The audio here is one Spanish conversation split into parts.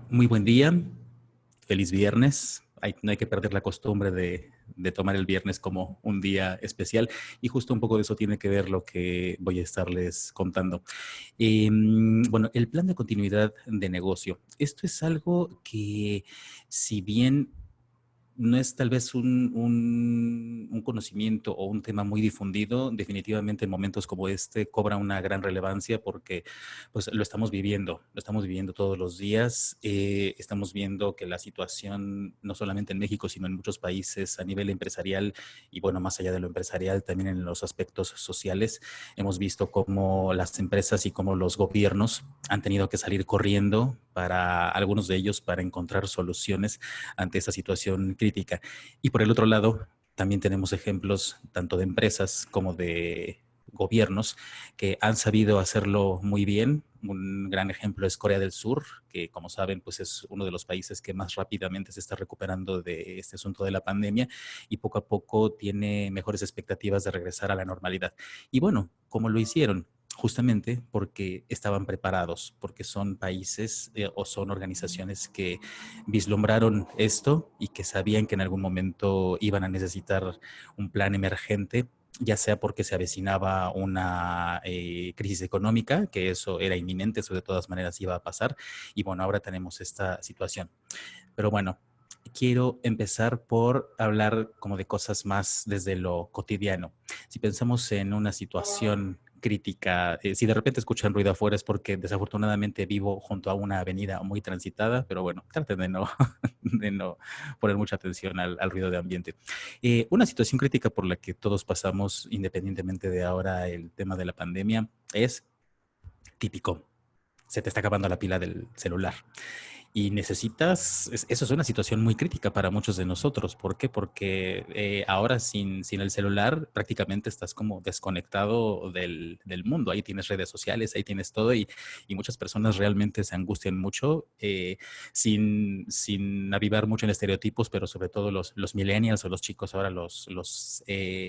Muy buen día, feliz viernes. No hay que perder la costumbre de tomar el viernes como un día especial y justo un poco de eso tiene que ver lo que voy a estarles contando. Bueno, el plan de continuidad de negocio. Esto es algo que si bien no es tal vez un conocimiento o un tema muy difundido, definitivamente en momentos como este cobra una gran relevancia porque pues lo estamos viviendo todos los días, estamos viendo que la situación no solamente en México, sino en muchos países a nivel empresarial y bueno, más allá de lo empresarial, también en los aspectos sociales, hemos visto cómo las empresas y cómo los gobiernos han tenido que salir corriendo para algunos de ellos para encontrar soluciones ante esta situación crítica. Y por el otro lado, también tenemos ejemplos tanto de empresas como de gobiernos que han sabido hacerlo muy bien. Un gran ejemplo es Corea del Sur, que como saben, pues es uno de los países que más rápidamente se está recuperando de este asunto de la pandemia y poco a poco tiene mejores expectativas de regresar a la normalidad. Y bueno, ¿cómo lo hicieron? Justamente porque estaban preparados, porque son países o son organizaciones que vislumbraron esto y que sabían que en algún momento iban a necesitar un plan emergente, ya sea porque se avecinaba una crisis económica, que eso era inminente, eso de todas maneras iba a pasar, y bueno, ahora tenemos esta situación. Pero bueno, quiero empezar por hablar como de cosas más desde lo cotidiano. Si pensamos en una situación crítica, si de repente escuchan ruido afuera es porque desafortunadamente vivo junto a una avenida muy transitada, pero bueno, traten de no, de no poner mucha atención al ruido de ambiente. Una situación crítica por la que todos pasamos, independientemente de ahora el tema de la pandemia, es típico. Se te está acabando la pila del celular y necesitas, eso es una situación muy crítica para muchos de nosotros. ¿Por qué? Porque ahora sin el celular prácticamente estás como desconectado del mundo. Ahí tienes redes sociales, ahí tienes todo y muchas personas realmente se angustian mucho sin avivar mucho en estereotipos, pero sobre todo los millennials o los chicos ahora, los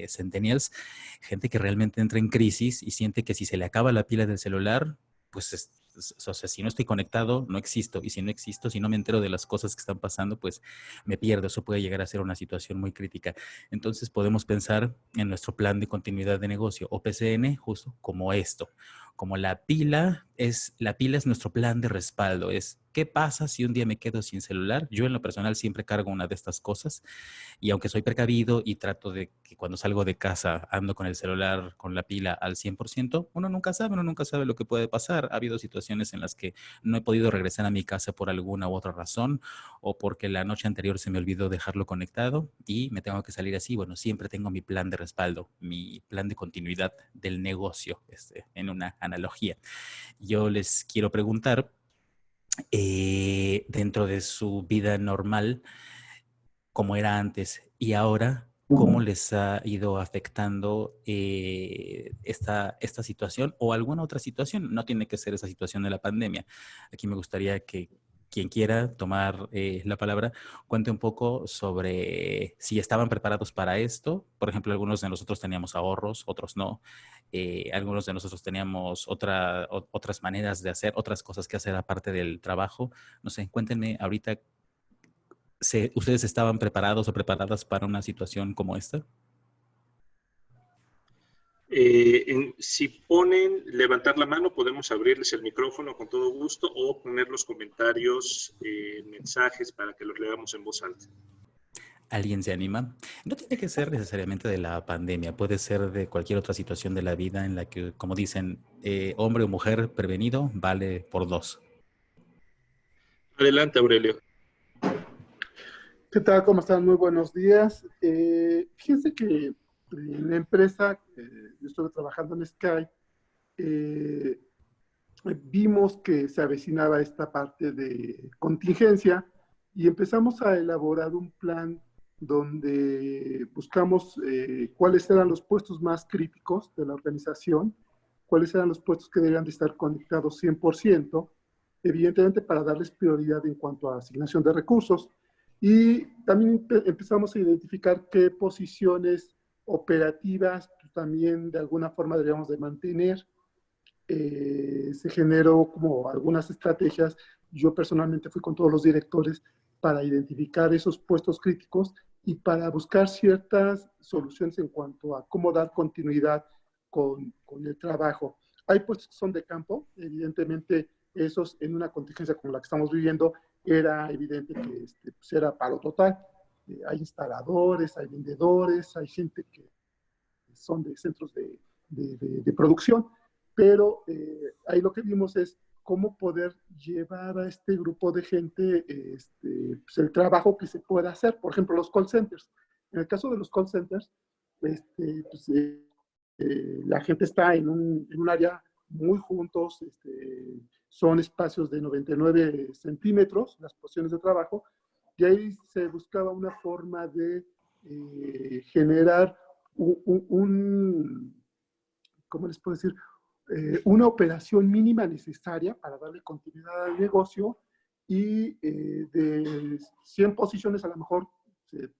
centennials, gente que realmente entra en crisis y siente que si se le acaba la pila del celular, pues o sea, si no estoy conectado, no existo. Y si no existo, si no me entero de las cosas que están pasando, pues me pierdo. Eso puede llegar a ser una situación muy crítica. Entonces podemos pensar en nuestro plan de continuidad de negocio o PCN justo como esto. Como la pila es nuestro plan de respaldo. Es ¿qué pasa si un día me quedo sin celular? Yo en lo personal siempre cargo una de estas cosas y aunque soy precavido y trato de que cuando salgo de casa ando con el celular, con la pila al 100%, uno nunca sabe lo que puede pasar. Ha habido situaciones en las que no he podido regresar a mi casa por alguna u otra razón o porque la noche anterior se me olvidó dejarlo conectado y me tengo que salir así. Bueno, siempre tengo mi plan de respaldo, mi plan de continuidad del negocio, en una analogía. Yo les quiero preguntar, dentro de su vida normal, cómo era antes y ahora, cómo les ha ido afectando esta situación o alguna otra situación. No tiene que ser esa situación de la pandemia. Aquí me gustaría que quien quiera tomar la palabra cuente un poco sobre si estaban preparados para esto. Por ejemplo, algunos de nosotros teníamos ahorros, otros no. Algunos de nosotros teníamos otras maneras de hacer, otras cosas que hacer aparte del trabajo. No sé, cuéntenme ahorita, ¿ustedes estaban preparados o preparadas para una situación como esta? Si ponen levantar la mano, podemos abrirles el micrófono con todo gusto o poner los comentarios, mensajes para que los leamos en voz alta. ¿Alguien se anima? No tiene que ser necesariamente de la pandemia, puede ser de cualquier otra situación de la vida en la que, como dicen, hombre o mujer prevenido vale por dos. Adelante, Aurelio. ¿Qué tal? ¿Cómo están? Muy buenos días. Fíjense que en la empresa, yo estuve trabajando en Sky, eh, vimos que se avecinaba esta parte de contingencia y empezamos a elaborar un plan donde buscamos cuáles eran los puestos más críticos de la organización, cuáles eran los puestos que deberían de estar conectados 100%, evidentemente para darles prioridad en cuanto a asignación de recursos. Y también empezamos a identificar qué posiciones operativas pues, también de alguna forma deberíamos de mantener. Se generó como algunas estrategias. Yo personalmente fui con todos los directores para identificar esos puestos críticos y para buscar ciertas soluciones en cuanto a cómo dar continuidad con el trabajo. Hay puestos que son de campo, evidentemente esos en una contingencia como la que estamos viviendo era evidente que pues era paro total. Hay instaladores, hay vendedores, hay gente que son de centros de producción, pero ahí lo que vimos es cómo poder llevar a este grupo de gente pues el trabajo que se pueda hacer. Por ejemplo, los call centers. En el caso de los call centers, pues, la gente está en un área muy juntos, son espacios de 99 centímetros, las posiciones de trabajo, y ahí se buscaba una forma de generar ¿cómo les puedo decir? Una operación mínima necesaria para darle continuidad al negocio y de 100 posiciones a lo mejor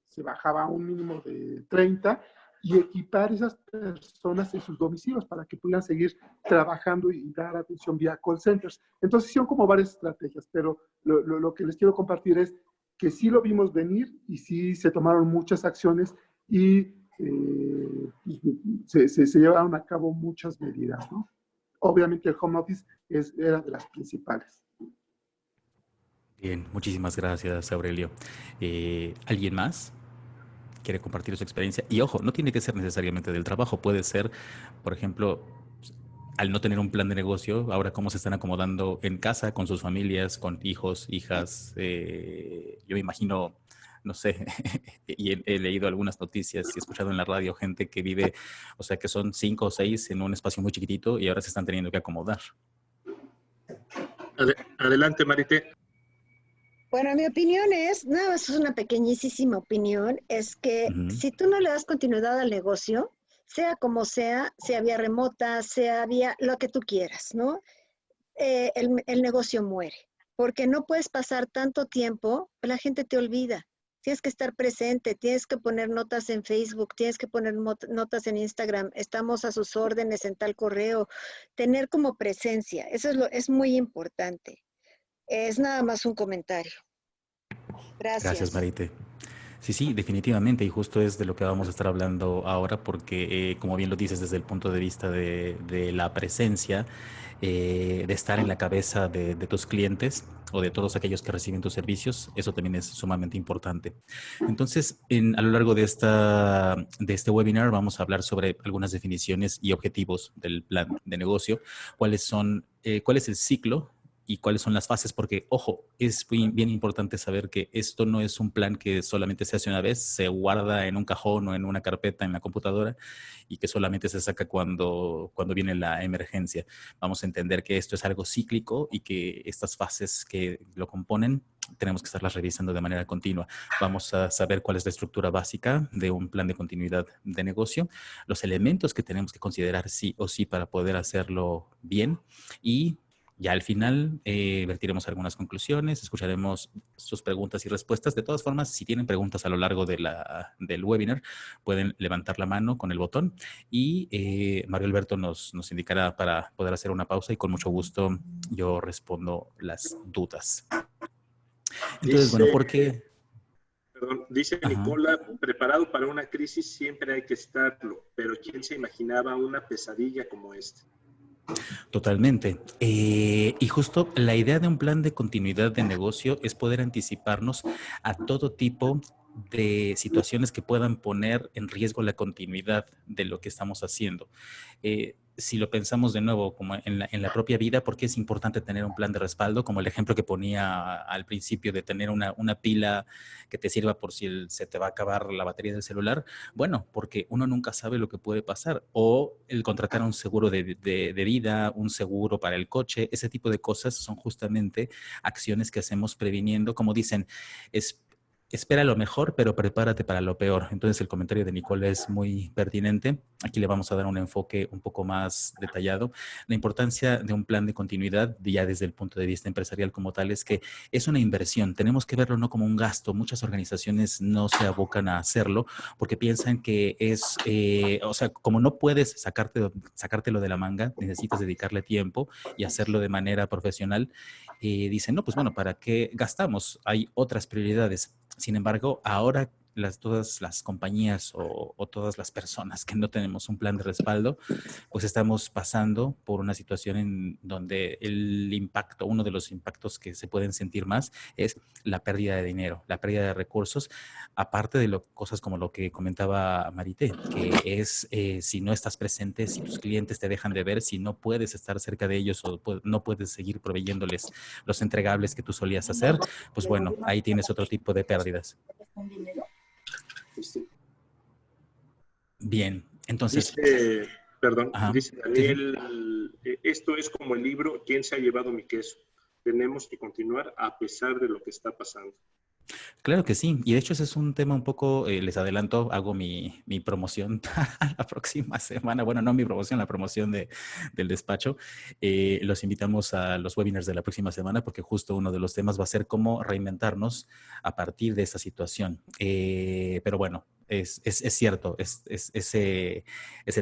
se bajaba a un mínimo de 30 y equipar esas personas en sus domicilios para que pudieran seguir trabajando y dar atención vía call centers. Entonces, son como varias estrategias, pero lo que les quiero compartir es que sí lo vimos venir y sí se tomaron muchas acciones y se llevaron a cabo muchas medidas, ¿no? Obviamente el home office era de las principales. Bien, muchísimas gracias, Aurelio. ¿Alguien más quiere compartir su experiencia? Y ojo, no tiene que ser necesariamente del trabajo, puede ser, por ejemplo, al no tener un plan de negocio, ahora cómo se están acomodando en casa, con sus familias, con hijos, hijas. Yo me imagino, no sé, y he leído algunas noticias y he escuchado en la radio gente que vive, o sea, que son 5 o 6 en un espacio muy chiquitito y ahora se están teniendo que acomodar. Adelante, Marité. Bueno, mi opinión es, nada más es una pequeñísima opinión, es que si tú no le das continuidad al negocio, sea como sea vía remota, sea vía lo que tú quieras, ¿no? El negocio muere, porque no puedes pasar tanto tiempo, la gente te olvida. Tienes que estar presente, tienes que poner notas en Facebook, tienes que poner notas en Instagram, estamos a sus órdenes en tal correo, tener como presencia, eso es muy importante. Es nada más un comentario. Gracias. Gracias, Marité. Sí, definitivamente, y justo es de lo que vamos a estar hablando ahora, porque como bien lo dices desde el punto de vista de la presencia, de estar en la cabeza de tus clientes o de todos aquellos que reciben tus servicios, eso también es sumamente importante. Entonces, a lo largo de este webinar vamos a hablar sobre algunas definiciones y objetivos del plan de negocio, cuál es el ciclo y cuáles son las fases, porque, ojo, es bien importante saber que esto no es un plan que solamente se hace una vez, se guarda en un cajón o en una carpeta en la computadora y que solamente se saca cuando viene la emergencia. Vamos a entender que esto es algo cíclico y que estas fases que lo componen tenemos que estarlas revisando de manera continua. Vamos a saber cuál es la estructura básica de un plan de continuidad de negocio, los elementos que tenemos que considerar sí o sí para poder hacerlo bien y ya al final vertiremos algunas conclusiones, escucharemos sus preguntas y respuestas. De todas formas, si tienen preguntas a lo largo del webinar, pueden levantar la mano con el botón y Mario Alberto nos indicará para poder hacer una pausa y con mucho gusto yo respondo las dudas. Entonces, bueno, ¿por qué? Perdón, dice Nicola, preparado para una crisis siempre hay que estarlo, pero ¿quién se imaginaba una pesadilla como esta? Totalmente. Y justo la idea de un plan de continuidad de negocio es poder anticiparnos a todo tipo de situaciones que puedan poner en riesgo la continuidad de lo que estamos haciendo. Si lo pensamos de nuevo como en la propia vida, ¿por qué es importante tener un plan de respaldo? Como el ejemplo que ponía al principio de tener una pila que te sirva por si se te va a acabar la batería del celular. Bueno, porque uno nunca sabe lo que puede pasar. O el contratar un seguro de vida, un seguro para el coche, ese tipo de cosas son justamente acciones que hacemos previniendo. Como dicen, espera lo mejor, pero prepárate para lo peor. Entonces el comentario de Nicole es muy pertinente. Aquí le vamos a dar un enfoque un poco más detallado. La importancia de un plan de continuidad, ya desde el punto de vista empresarial como tal, es que es una inversión. Tenemos que verlo no como un gasto. Muchas organizaciones no se abocan a hacerlo porque piensan que es, o sea, como no puedes sacártelo de la manga, necesitas dedicarle tiempo y hacerlo de manera profesional. Dicen, no, pues bueno, ¿para qué gastamos? Hay otras prioridades. Sin embargo, ahora todas las compañías o todas las personas que no tenemos un plan de respaldo, pues estamos pasando por una situación en donde el impacto, uno de los impactos que se pueden sentir más es la pérdida de dinero, la pérdida de recursos, aparte de cosas como lo que comentaba Marité, que es si no estás presente, si tus clientes te dejan de ver, si no puedes estar cerca de ellos o no puedes seguir proveyéndoles los entregables que tú solías hacer, pues bueno, ahí tienes otro tipo de pérdidas. Bien, entonces... Dice, perdón, Ajá, dice sí, sí. Daniel, esto es como el libro ¿Quién se ha llevado mi queso? Tenemos que continuar a pesar de lo que está pasando. Claro que sí, y de hecho ese es un tema un poco, les adelanto, hago mi promoción para la próxima semana, bueno, no mi promoción, la promoción del despacho. Los invitamos a los webinars de la próxima semana porque justo uno de los temas va a ser cómo reinventarnos a partir de esta situación. Pero bueno, es cierto, ese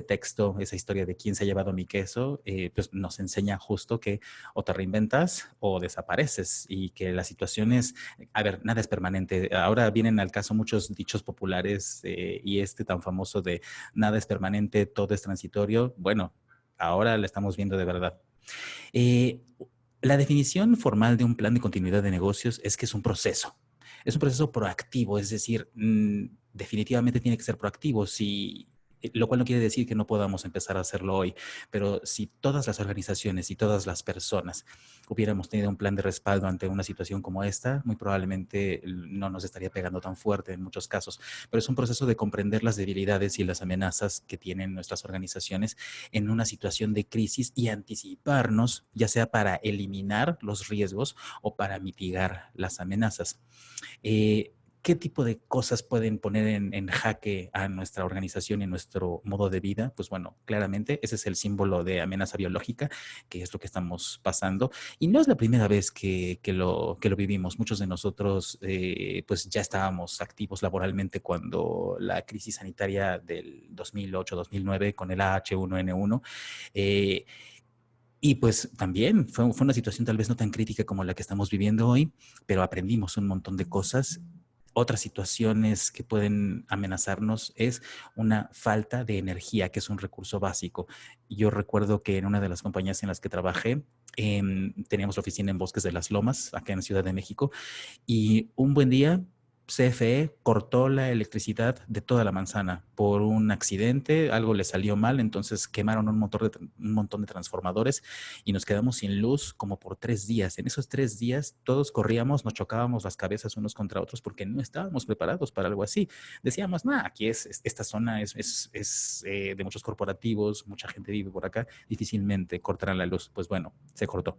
texto, esa historia de quién se ha llevado mi queso, pues nos enseña justo que o te reinventas o desapareces y que las situaciones, a ver, nada es permanente. Ahora vienen al caso muchos dichos populares y este tan famoso de nada es permanente, todo es transitorio. Bueno, ahora la estamos viendo de verdad. Eh, la definición formal de un plan de continuidad de negocios es que es un proceso. Es un proceso proactivo, es decir, definitivamente tiene que ser proactivo. Lo cual no quiere decir que no podamos empezar a hacerlo hoy, pero si todas las organizaciones y todas las personas hubiéramos tenido un plan de respaldo ante una situación como esta, muy probablemente no nos estaría pegando tan fuerte en muchos casos. Pero es un proceso de comprender las debilidades y las amenazas que tienen nuestras organizaciones en una situación de crisis y anticiparnos, ya sea para eliminar los riesgos o para mitigar las amenazas. ¿Qué tipo de cosas pueden poner en jaque a nuestra organización y a nuestro modo de vida? Pues bueno, claramente ese es el símbolo de amenaza biológica, que es lo que estamos pasando. Y no es la primera vez que lo vivimos. Muchos de nosotros pues ya estábamos activos laboralmente cuando la crisis sanitaria del 2008-2009 con el H1N1. Y pues también fue una situación tal vez no tan crítica como la que estamos viviendo hoy, pero aprendimos un montón de cosas. Otras situaciones que pueden amenazarnos es una falta de energía, que es un recurso básico. Yo recuerdo que en una de las compañías en las que trabajé, teníamos la oficina en Bosques de las Lomas, acá en Ciudad de México, y un buen día CFE cortó la electricidad de toda la manzana por un accidente, algo le salió mal, entonces quemaron un montón de transformadores y nos quedamos sin luz como por 3 días. En esos 3 días todos corríamos, nos chocábamos las cabezas unos contra otros porque no estábamos preparados para algo así. Decíamos, aquí esta zona es de muchos corporativos, mucha gente vive por acá, difícilmente cortarán la luz. Pues bueno, se cortó.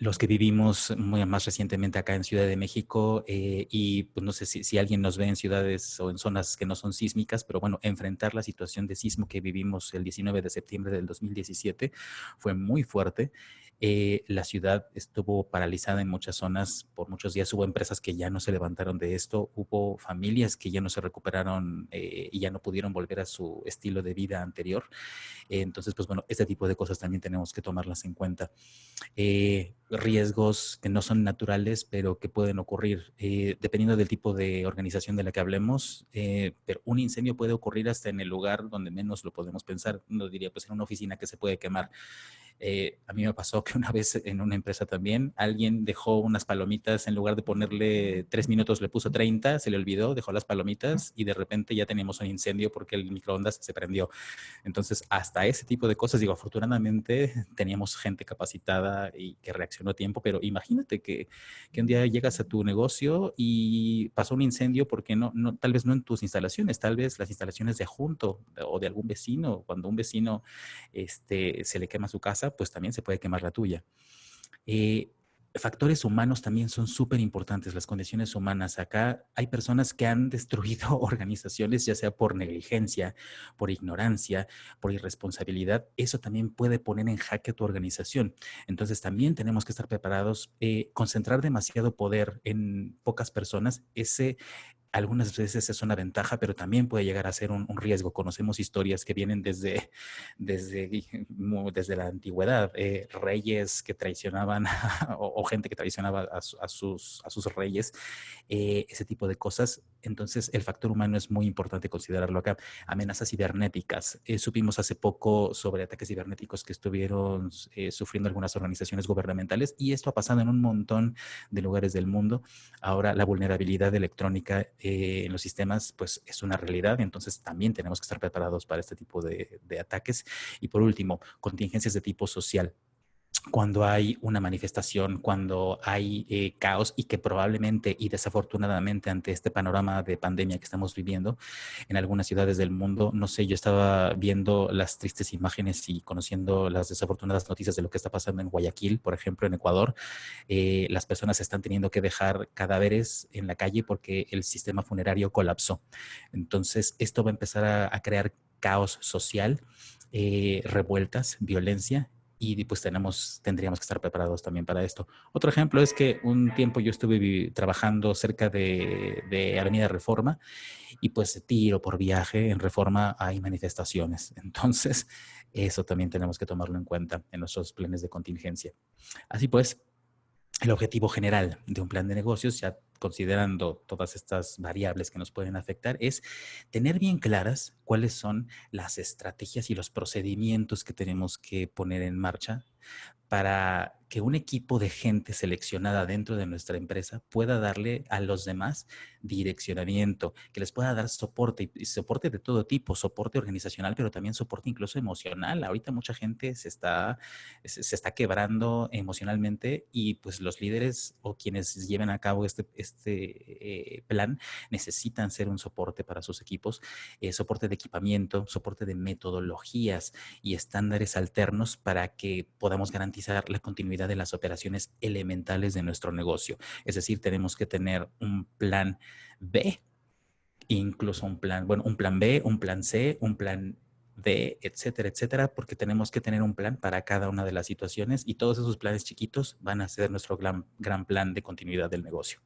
Los que vivimos más recientemente acá en Ciudad de México y pues no sé si alguien nos ve en ciudades o en zonas que no son sísmicas, pero bueno, enfrentar la situación de sismo que vivimos el 19 de septiembre del 2017 fue muy fuerte. La ciudad estuvo paralizada en muchas zonas por muchos días. Hubo empresas que ya no se levantaron de esto, hubo familias que ya no se recuperaron y ya no pudieron volver a su estilo de vida anterior. Entonces, pues bueno, este tipo de cosas también tenemos que tomarlas en cuenta. Riesgos que no son naturales, pero que pueden ocurrir dependiendo del tipo de organización de la que hablemos. Pero un incendio puede ocurrir hasta en el lugar donde menos lo podemos pensar. Uno diría, pues en una oficina que se puede quemar. A mí me pasó que una vez en una empresa también alguien dejó unas palomitas, en lugar de ponerle 3 minutos le puso 30, se le olvidó, dejó las palomitas y de repente ya teníamos un incendio porque el microondas se prendió. Entonces, hasta ese tipo de cosas, digo, afortunadamente teníamos gente capacitada y que reaccionó a tiempo, pero imagínate que un día llegas a tu negocio y pasó un incendio porque tal vez no en tus instalaciones, tal vez las instalaciones de junto o de algún vecino. Cuando un vecino se le quema su casa, pues también se puede quemar la tuya. Factores humanos también son súper importantes, las condiciones humanas. Acá hay personas que han destruido organizaciones, ya sea por negligencia, por ignorancia, por irresponsabilidad. Eso también puede poner en jaque a tu organización. Entonces también tenemos que estar preparados. Concentrar demasiado poder en pocas personas, algunas veces es una ventaja, pero también puede llegar a ser un riesgo. Conocemos historias que vienen desde la antigüedad, reyes que traicionaban o gente que traicionaba a sus reyes, ese tipo de cosas. Entonces, el factor humano es muy importante considerarlo acá. Amenazas cibernéticas. Supimos hace poco sobre ataques cibernéticos que estuvieron sufriendo algunas organizaciones gubernamentales, y esto ha pasado en un montón de lugares del mundo. Ahora la vulnerabilidad electrónica en los sistemas pues es una realidad, entonces también tenemos que estar preparados para este tipo de ataques. Y por último, contingencias de tipo social. Cuando hay una manifestación, cuando hay caos, y que probablemente y desafortunadamente ante este panorama de pandemia que estamos viviendo en algunas ciudades del mundo, no sé, yo estaba viendo las tristes imágenes y conociendo las desafortunadas noticias de lo que está pasando en Guayaquil, por ejemplo, en Ecuador. Las personas están teniendo que dejar cadáveres en la calle porque el sistema funerario colapsó. Entonces, esto va a empezar a crear caos social, revueltas, violencia, y pues tendríamos que estar preparados también para esto. Otro ejemplo es que un tiempo yo estuve trabajando cerca de Avenida Reforma, y pues tiro por viaje en Reforma hay manifestaciones. Entonces, eso también tenemos que tomarlo en cuenta en nuestros planes de contingencia. Así pues, el objetivo general de un plan de negocios, ya considerando todas estas variables que nos pueden afectar, es tener bien claras cuáles son las estrategias y los procedimientos que tenemos que poner en marcha para que un equipo de gente seleccionada dentro de nuestra empresa pueda darle a los demás direccionamiento, que les pueda dar soporte, y soporte de todo tipo, soporte organizacional, pero también soporte incluso emocional. Ahorita mucha gente se está quebrando emocionalmente, y pues los líderes o quienes lleven a cabo este plan necesitan ser un soporte para sus equipos, soporte de equipamiento, soporte de metodologías y estándares alternos para que podamos garantizar la continuidad de las operaciones elementales de nuestro negocio. Es decir, tenemos que tener un plan B, incluso un plan B, un plan C, un plan D, etcétera, etcétera, porque tenemos que tener un plan para cada una de las situaciones, y todos esos planes chiquitos van a ser nuestro gran plan de continuidad del negocio.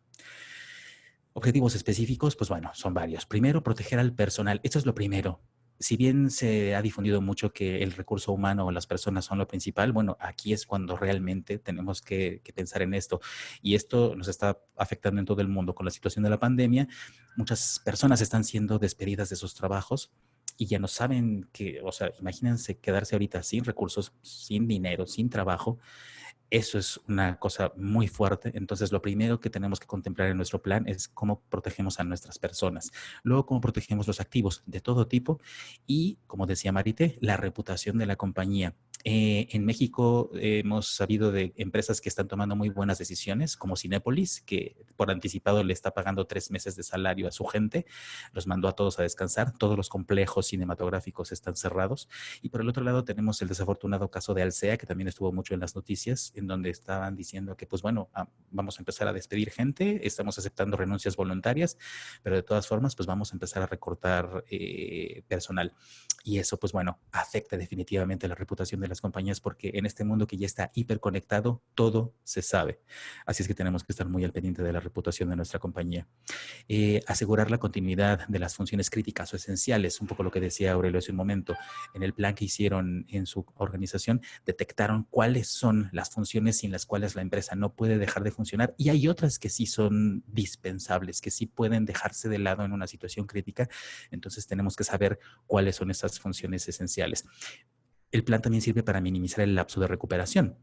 Objetivos específicos, pues bueno, son varios. Primero, proteger al personal. Esto es lo primero. Si bien se ha difundido mucho que el recurso humano o las personas son lo principal, bueno, aquí es cuando realmente tenemos que pensar en esto. Y esto nos está afectando en todo el mundo con la situación de la pandemia. Muchas personas están siendo despedidas de sus trabajos y ya no saben o sea, imagínense quedarse ahorita sin recursos, sin dinero, sin trabajo. Eso es una cosa muy fuerte. Entonces, lo primero que tenemos que contemplar en nuestro plan es cómo protegemos a nuestras personas. Luego, cómo protegemos los activos de todo tipo. Y, como decía Marité, la reputación de la compañía. En México hemos sabido de empresas que están tomando muy buenas decisiones, como Cinépolis, que por anticipado le está pagando 3 meses de salario a su gente, los mandó a todos a descansar, todos los complejos cinematográficos están cerrados. Y por el otro lado tenemos el desafortunado caso de Alsea, que también estuvo mucho en las noticias, en donde estaban diciendo que pues bueno, vamos a empezar a despedir gente, estamos aceptando renuncias voluntarias, pero de todas formas pues vamos a empezar a recortar personal. Y eso pues bueno, afecta definitivamente la reputación de las compañías, porque en este mundo que ya está hiperconectado, todo se sabe. Así es que tenemos que estar muy al pendiente de la reputación de nuestra compañía. Asegurar la continuidad de las funciones críticas o esenciales, un poco lo que decía Aurelio hace un momento. En el plan que hicieron en su organización, detectaron cuáles son las funciones sin las cuales la empresa no puede dejar de funcionar, y hay otras que sí son dispensables, que sí pueden dejarse de lado en una situación crítica. Entonces tenemos que saber cuáles son esas funciones esenciales. El plan también sirve para minimizar el lapso de recuperación.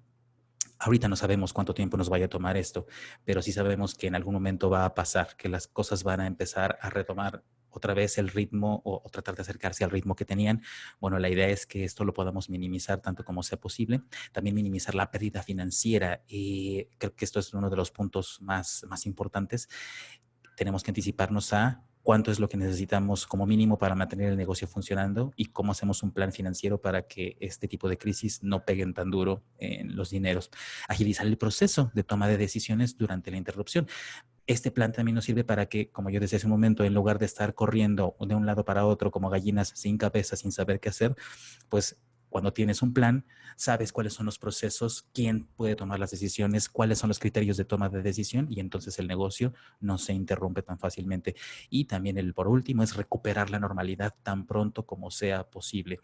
Ahorita no sabemos cuánto tiempo nos vaya a tomar esto, pero sí sabemos que en algún momento va a pasar, que las cosas van a empezar a retomar otra vez el ritmo, o tratar de acercarse al ritmo que tenían. Bueno, la idea es que esto lo podamos minimizar tanto como sea posible. También minimizar la pérdida financiera. Creo que esto es uno de los puntos más importantes. Tenemos que anticiparnos a cuánto es lo que necesitamos como mínimo para mantener el negocio funcionando y cómo hacemos un plan financiero para que este tipo de crisis no peguen tan duro en los dineros. Agilizar el proceso de toma de decisiones durante la interrupción. Este plan también nos sirve para que, como yo decía hace un momento, en lugar de estar corriendo de un lado para otro como gallinas sin cabeza, sin saber qué hacer, pues cuando tienes un plan, sabes cuáles son los procesos, quién puede tomar las decisiones, cuáles son los criterios de toma de decisión y entonces el negocio no se interrumpe tan fácilmente. Y también por último es recuperar la normalidad tan pronto como sea posible.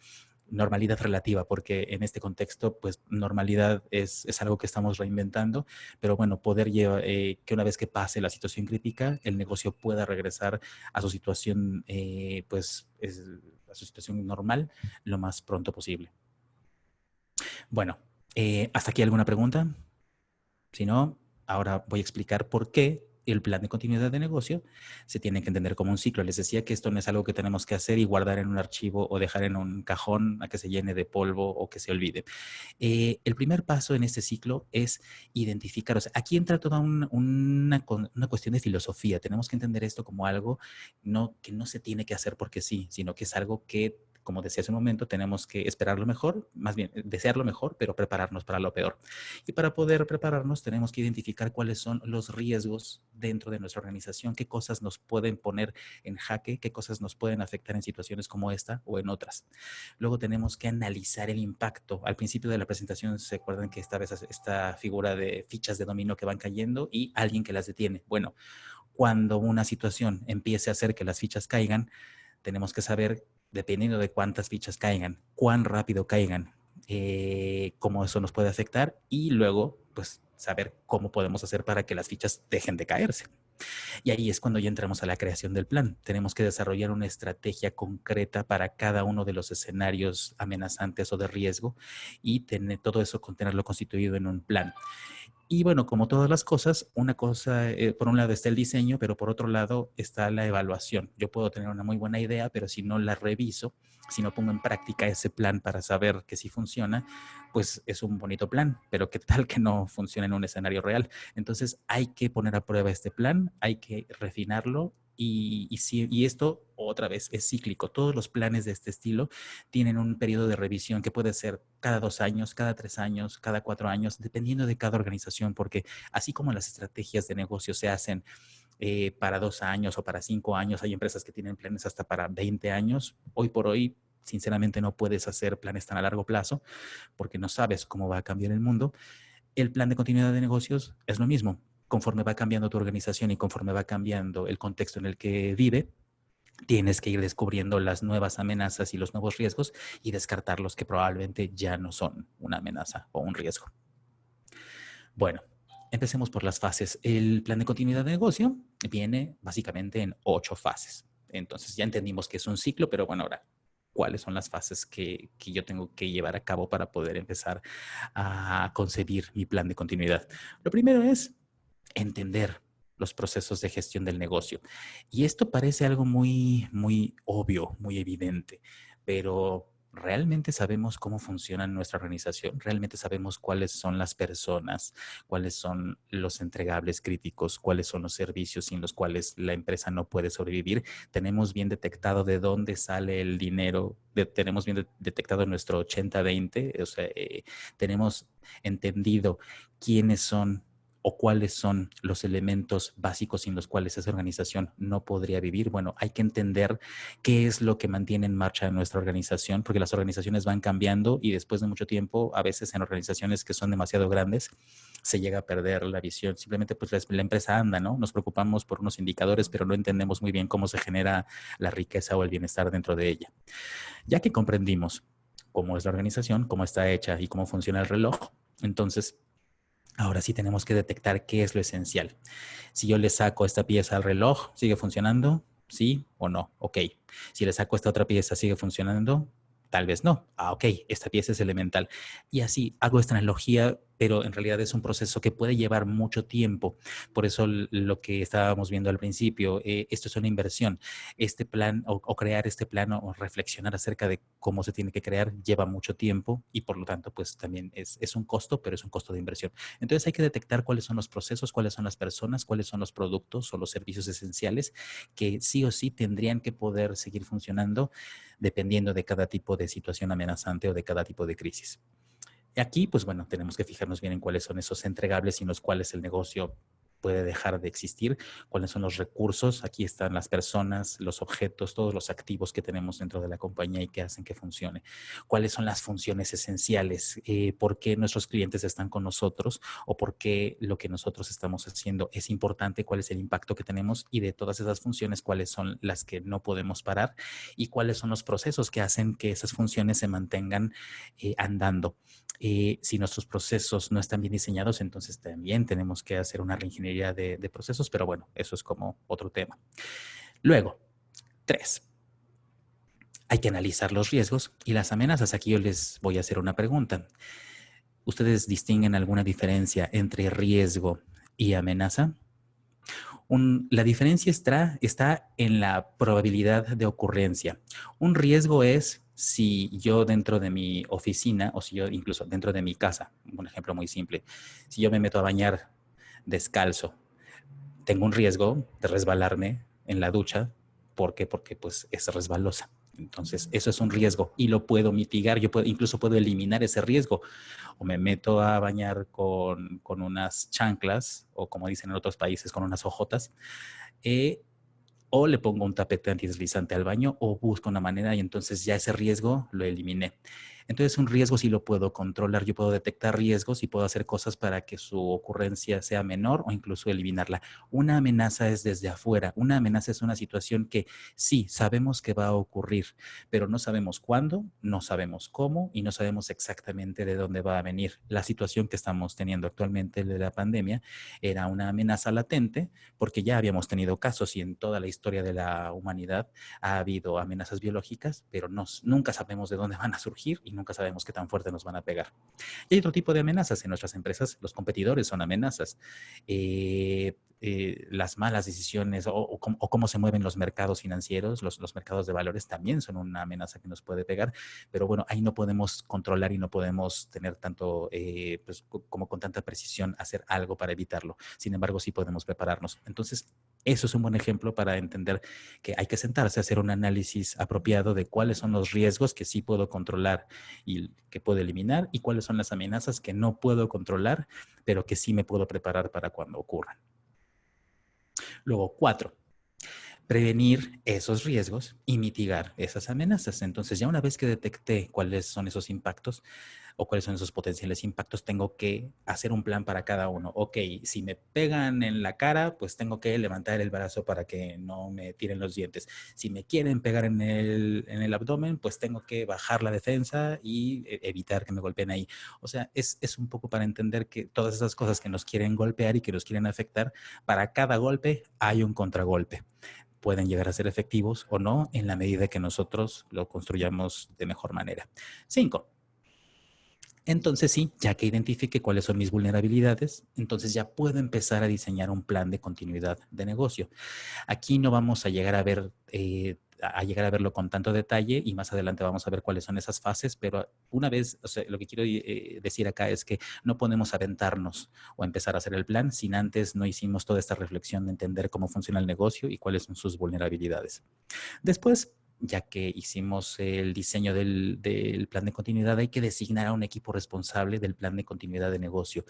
Normalidad relativa, porque en este contexto, pues normalidad es algo que estamos reinventando, pero bueno, poder llevar, que una vez que pase la situación crítica, el negocio pueda regresar a su situación, a su situación normal lo más pronto posible. Bueno, ¿hasta aquí alguna pregunta? Si no, ahora voy a explicar por qué el plan de continuidad de negocio se tiene que entender como un ciclo. Les decía que esto no es algo que tenemos que hacer y guardar en un archivo o dejar en un cajón a que se llene de polvo o que se olvide. El primer paso en este ciclo es identificar, o sea, aquí entra toda una cuestión de filosofía. Tenemos que entender esto como algo que no se tiene que hacer porque sí, sino que es algo que, como decía hace un momento, tenemos que esperar lo mejor, más bien desear lo mejor, pero prepararnos para lo peor. Y para poder prepararnos tenemos que identificar cuáles son los riesgos dentro de nuestra organización, qué cosas nos pueden poner en jaque, qué cosas nos pueden afectar en situaciones como esta o en otras. Luego tenemos que analizar el impacto. Al principio de la presentación se acuerdan que esta figura de fichas de dominó que van cayendo y alguien que las detiene. Bueno, cuando una situación empiece a hacer que las fichas caigan, tenemos que saber, dependiendo de cuántas fichas caigan, cuán rápido caigan, cómo eso nos puede afectar y luego, pues, saber cómo podemos hacer para que las fichas dejen de caerse. Y ahí es cuando ya entramos a la creación del plan. Tenemos que desarrollar una estrategia concreta para cada uno de los escenarios amenazantes o de riesgo y todo eso tenerlo constituido en un plan. Y bueno, como todas las cosas, una cosa, por un lado está el diseño, pero por otro lado está la evaluación. Yo puedo tener una muy buena idea, pero si no la reviso, si no pongo en práctica ese plan para saber que sí funciona, pues es un bonito plan, pero qué tal que no funciona en un escenario real. Entonces hay que poner a prueba este plan, hay que refinarlo. Y esto, otra vez, es cíclico. Todos los planes de este estilo tienen un periodo de revisión que puede ser cada 2 años, cada 3 años, cada 4 años, dependiendo de cada organización, porque así como las estrategias de negocio se hacen para 2 años o para 5 años, hay empresas que tienen planes hasta para 20 años. Hoy por hoy, sinceramente, no puedes hacer planes tan a largo plazo porque no sabes cómo va a cambiar el mundo. El plan de continuidad de negocios es lo mismo. Conforme va cambiando tu organización y conforme va cambiando el contexto en el que vive, tienes que ir descubriendo las nuevas amenazas y los nuevos riesgos y descartar los que probablemente ya no son una amenaza o un riesgo. Bueno, empecemos por las fases. El plan de continuidad de negocio viene básicamente en 8 fases. Entonces ya entendimos que es un ciclo, pero bueno, ahora, ¿cuáles son las fases que yo tengo que llevar a cabo para poder empezar a concebir mi plan de continuidad? Lo primero es entender los procesos de gestión del negocio. Y esto parece algo muy, muy obvio, muy evidente, pero ¿realmente sabemos cómo funciona nuestra organización? ¿Realmente sabemos cuáles son las personas, cuáles son los entregables críticos, cuáles son los servicios sin los cuales la empresa no puede sobrevivir? ¿Tenemos bien detectado de dónde sale el dinero? ¿Tenemos bien detectado nuestro 80-20? O sea, ¿tenemos entendido quiénes son o cuáles son los elementos básicos sin los cuales esa organización no podría vivir? Bueno, hay que entender qué es lo que mantiene en marcha nuestra organización, porque las organizaciones van cambiando y después de mucho tiempo, a veces en organizaciones que son demasiado grandes, se llega a perder la visión. Simplemente pues la empresa anda, ¿no? Nos preocupamos por unos indicadores, pero no entendemos muy bien cómo se genera la riqueza o el bienestar dentro de ella. Ya que comprendimos cómo es la organización, cómo está hecha y cómo funciona el reloj, entonces ahora sí tenemos que detectar qué es lo esencial. Si yo le saco esta pieza al reloj, ¿sigue funcionando? ¿Sí o no? Ok. Si le saco esta otra pieza, ¿sigue funcionando? Tal vez no. Ah, ok. Esta pieza es elemental. Y así hago esta analogía pero en realidad es un proceso que puede llevar mucho tiempo. Por eso lo que estábamos viendo al principio, esto es una inversión. Este plan o crear este plan o reflexionar acerca de cómo se tiene que crear lleva mucho tiempo y por lo tanto pues también es un costo, pero es un costo de inversión. Entonces hay que detectar cuáles son los procesos, cuáles son las personas, cuáles son los productos o los servicios esenciales que sí o sí tendrían que poder seguir funcionando dependiendo de cada tipo de situación amenazante o de cada tipo de crisis. Aquí, pues bueno, tenemos que fijarnos bien en cuáles son esos entregables sin los cuales el negocio puede dejar de existir, cuáles son los recursos, aquí están las personas, los objetos, todos los activos que tenemos dentro de la compañía y que hacen que funcione, cuáles son las funciones esenciales, por qué nuestros clientes están con nosotros o por qué lo que nosotros estamos haciendo es importante, cuál es el impacto que tenemos y de todas esas funciones, cuáles son las que no podemos parar y cuáles son los procesos que hacen que esas funciones se mantengan andando. Si nuestros procesos no están bien diseñados, entonces también tenemos que hacer una reingeniería de procesos, pero bueno, eso es como otro tema. Luego, 3. Hay que analizar los riesgos y las amenazas. Aquí yo les voy a hacer una pregunta. ¿Ustedes distinguen alguna diferencia entre riesgo y amenaza? La diferencia está en la probabilidad de ocurrencia. Un riesgo es si yo dentro de mi oficina o si yo incluso dentro de mi casa, un ejemplo muy simple, si yo me meto a bañar descalzo, tengo un riesgo de resbalarme en la ducha. ¿Por qué? Porque pues es resbalosa. Entonces, eso es un riesgo y lo puedo mitigar. Incluso puedo eliminar ese riesgo. O me meto a bañar con unas chanclas o como dicen en otros países, con unas ojotas. O le pongo un tapete antideslizante al baño o busco una manera y entonces ya ese riesgo lo eliminé. Entonces un riesgo sí lo puedo controlar, yo puedo detectar riesgos y puedo hacer cosas para que su ocurrencia sea menor o incluso eliminarla. Una amenaza es desde afuera, una amenaza es una situación que sí, sabemos que va a ocurrir, pero no sabemos cuándo, no sabemos cómo y no sabemos exactamente de dónde va a venir. La situación que estamos teniendo actualmente de la pandemia era una amenaza latente porque ya habíamos tenido casos y en toda la historia de la humanidad ha habido amenazas biológicas, pero nunca sabemos de dónde van a surgir y nunca sabemos qué tan fuerte nos van a pegar. Y hay otro tipo de amenazas en nuestras empresas, los competidores son amenazas. Las malas decisiones o cómo se mueven los mercados financieros, los mercados de valores también son una amenaza que nos puede pegar, pero bueno, ahí no podemos controlar y no podemos tener tanto, pues, como con tanta precisión hacer algo para evitarlo. Sin embargo, sí podemos prepararnos. Entonces, eso es un buen ejemplo para entender que hay que sentarse a hacer un análisis apropiado de cuáles son los riesgos que sí puedo controlar y que puedo eliminar y cuáles son las amenazas que no puedo controlar, pero que sí me puedo preparar para cuando ocurran. Luego, 4, prevenir esos riesgos y mitigar esas amenazas. Entonces, ya una vez que detecté cuáles son esos impactos o cuáles son esos potenciales impactos, tengo que hacer un plan para cada uno. Ok, si me pegan en la cara, pues tengo que levantar el brazo para que no me tiren los dientes. Si me quieren pegar en el abdomen, pues tengo que bajar la defensa y evitar que me golpeen ahí. O sea, es un poco para entender que todas esas cosas que nos quieren golpear y que nos quieren afectar, para cada golpe hay un contragolpe. Pueden llegar a ser efectivos o no en la medida que nosotros lo construyamos de mejor manera. 5. Entonces sí, ya que identifique cuáles son mis vulnerabilidades, entonces ya puedo empezar a diseñar un plan de continuidad de negocio. Aquí no vamos a llegar a ver verlo con tanto detalle y más adelante vamos a ver cuáles son esas fases, pero una vez, o sea, lo que quiero decir acá es que no podemos aventarnos o empezar a hacer el plan sin antes no hicimos toda esta reflexión de entender cómo funciona el negocio y cuáles son sus vulnerabilidades. Después, ya que hicimos el diseño del plan de continuidad, hay que designar a un equipo responsable del plan de continuidad de negocio.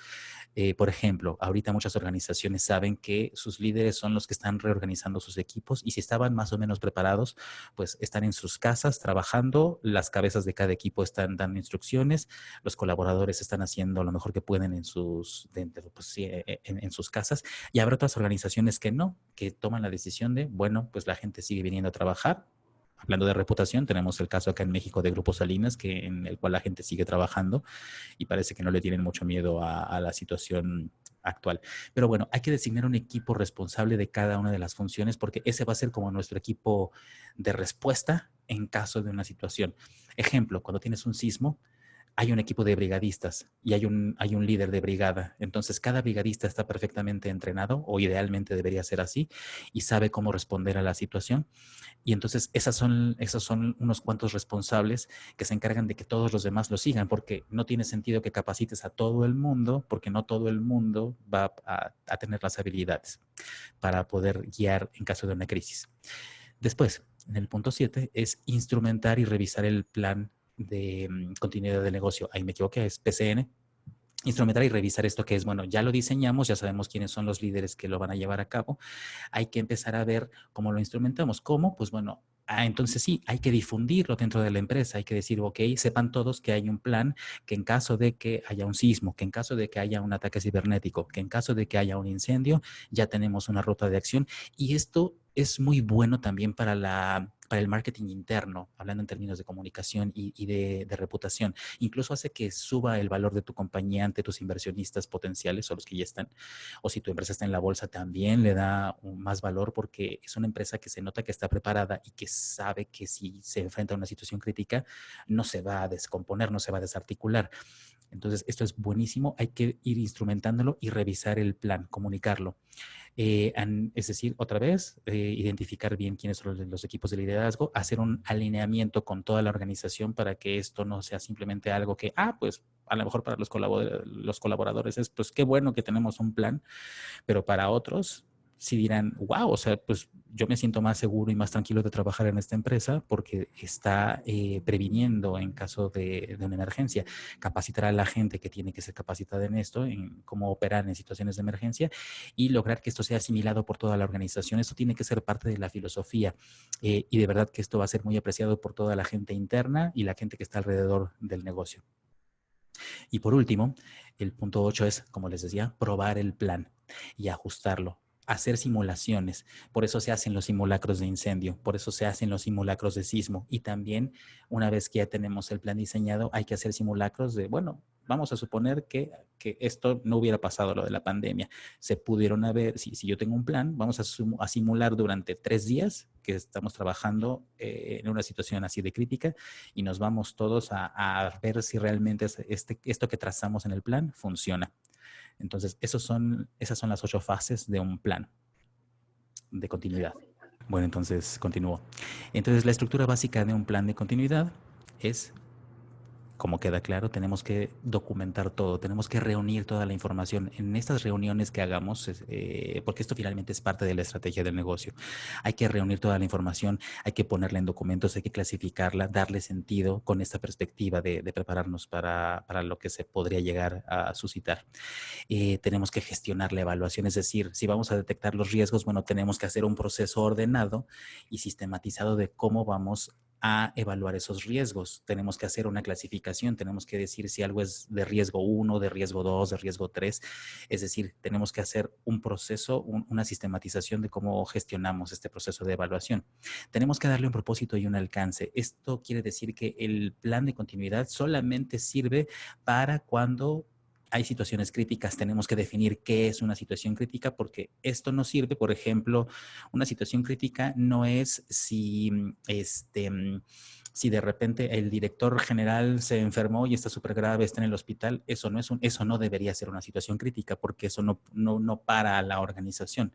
Por ejemplo, ahorita muchas organizaciones saben que sus líderes son los que están reorganizando sus equipos y si estaban más o menos preparados, pues están en sus casas trabajando, las cabezas de cada equipo están dando instrucciones, los colaboradores están haciendo lo mejor que pueden en sus casas y habrá otras organizaciones que no, que toman la decisión de, bueno, pues la gente sigue viniendo a trabajar. Hablando de reputación, tenemos el caso acá en México de Grupo Salinas, en el cual la gente sigue trabajando y parece que no le tienen mucho miedo a la situación actual. Pero bueno, hay que designar un equipo responsable de cada una de las funciones porque ese va a ser como nuestro equipo de respuesta en caso de una situación. Ejemplo, cuando tienes un sismo, hay un equipo de brigadistas y hay un líder de brigada. Entonces, cada brigadista está perfectamente entrenado, o idealmente debería ser así, y sabe cómo responder a la situación. Y entonces, esos son unos cuantos responsables que se encargan de que todos los demás lo sigan, porque no tiene sentido que capacites a todo el mundo, porque no todo el mundo va a tener las habilidades para poder guiar en caso de una crisis. Después, en el punto 7, es instrumentar y revisar el plan de continuidad del negocio. Ahí me equivoqué, es PCN. Instrumentar y revisar esto que es, bueno, ya lo diseñamos, ya sabemos quiénes son los líderes que lo van a llevar a cabo. Hay que empezar a ver cómo lo instrumentamos. ¿Cómo? Pues bueno, entonces sí, hay que difundirlo dentro de la empresa. Hay que decir, ok, sepan todos que hay un plan, que en caso de que haya un sismo, que en caso de que haya un ataque cibernético, que en caso de que haya un incendio, ya tenemos una ruta de acción. Y esto es muy bueno también para el marketing interno, hablando en términos de comunicación y de reputación. Incluso hace que suba el valor de tu compañía ante tus inversionistas potenciales o los que ya están. O si tu empresa está en la bolsa, también le da más valor porque es una empresa que se nota que está preparada y que sabe que si se enfrenta a una situación crítica, no se va a descomponer, no se va a desarticular. Entonces, esto es buenísimo. Hay que ir instrumentándolo y revisar el plan, comunicarlo. Es decir, otra vez, identificar bien quiénes son los equipos de liderazgo, hacer un alineamiento con toda la organización para que esto no sea simplemente algo que, pues a lo mejor para los colaboradores es, pues qué bueno que tenemos un plan, pero para otros sí dirán, wow, o sea, pues yo me siento más seguro y más tranquilo de trabajar en esta empresa porque está previniendo en caso de una emergencia. Capacitar a la gente que tiene que ser capacitada en esto, en cómo operar en situaciones de emergencia y lograr que esto sea asimilado por toda la organización. Esto tiene que ser parte de la filosofía y de verdad que esto va a ser muy apreciado por toda la gente interna y la gente que está alrededor del negocio. Y por último, el punto 8 es, como les decía, probar el plan y ajustarlo. Hacer simulaciones, por eso se hacen los simulacros de incendio, por eso se hacen los simulacros de sismo y también una vez que ya tenemos el plan diseñado hay que hacer simulacros de, bueno, vamos a suponer que esto no hubiera pasado, lo de la pandemia, se pudieron haber, si yo tengo un plan, vamos a simular durante 3 días que estamos trabajando en una situación así de crítica y nos vamos todos a ver si realmente esto que trazamos en el plan funciona. Entonces, esas son las 8 fases de un plan de continuidad. Bueno, entonces continúo. Entonces, la estructura básica de un plan de continuidad es, como queda claro, tenemos que documentar todo, tenemos que reunir toda la información en estas reuniones que hagamos, porque esto finalmente es parte de la estrategia del negocio. Hay que reunir toda la información, hay que ponerla en documentos, hay que clasificarla, darle sentido con esta perspectiva de prepararnos para lo que se podría llegar a suscitar. Tenemos que gestionar la evaluación, es decir, si vamos a detectar los riesgos, bueno, tenemos que hacer un proceso ordenado y sistematizado de cómo vamos a evaluar esos riesgos. Tenemos que hacer una clasificación, tenemos que decir si algo es de riesgo 1, de riesgo 2, de riesgo 3. Es decir, tenemos que hacer un proceso, una sistematización de cómo gestionamos este proceso de evaluación. Tenemos que darle un propósito y un alcance. Esto quiere decir que el plan de continuidad solamente sirve para cuando hay situaciones críticas, tenemos que definir qué es una situación crítica porque esto nos sirve, por ejemplo, una situación crítica no es si de repente el director general se enfermó y está súper grave, está en el hospital, eso no debería ser una situación crítica porque eso no para a la organización.